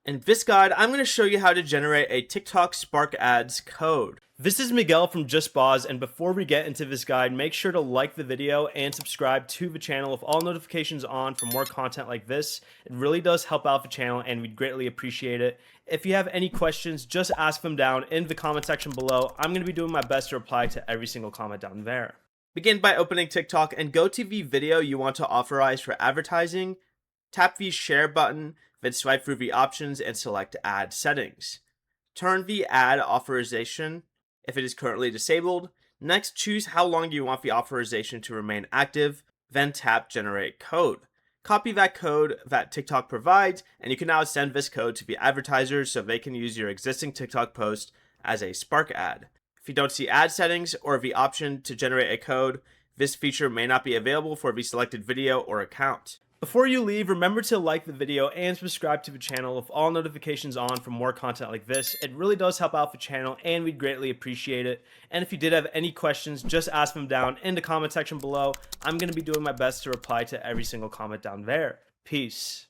In this guide, I'm going to show you how to generate a TikTok Spark Ads code. This is Miguel from JustBoz, and before we get into this guide, make sure to like the video and subscribe to the channel with all notifications on for more content like this. It really does help out the channel and we'd greatly appreciate it. If you have any questions, just ask them down in the comment section below. I'm going to be doing my best to reply to every single comment down there. Begin by opening TikTok and go to the video you want to authorize for advertising. Tap the share button, then swipe through the options and select ad settings. Turn the ad authorization if it is currently disabled. Next, choose how long you want the authorization to remain active, then tap generate code. Copy that code that TikTok provides, and you can now send this code to the advertisers so they can use your existing TikTok post as a Spark ad. If you don't see ad settings or the option to generate a code, this feature may not be available for the selected video or account. Before you leave, remember to like the video and subscribe to the channel with all notifications on for more content like this. It really does help out the channel and we'd greatly appreciate it. And if you did have any questions, just ask them down in the comment section below. I'm going to be doing my best to reply to every single comment down there. Peace.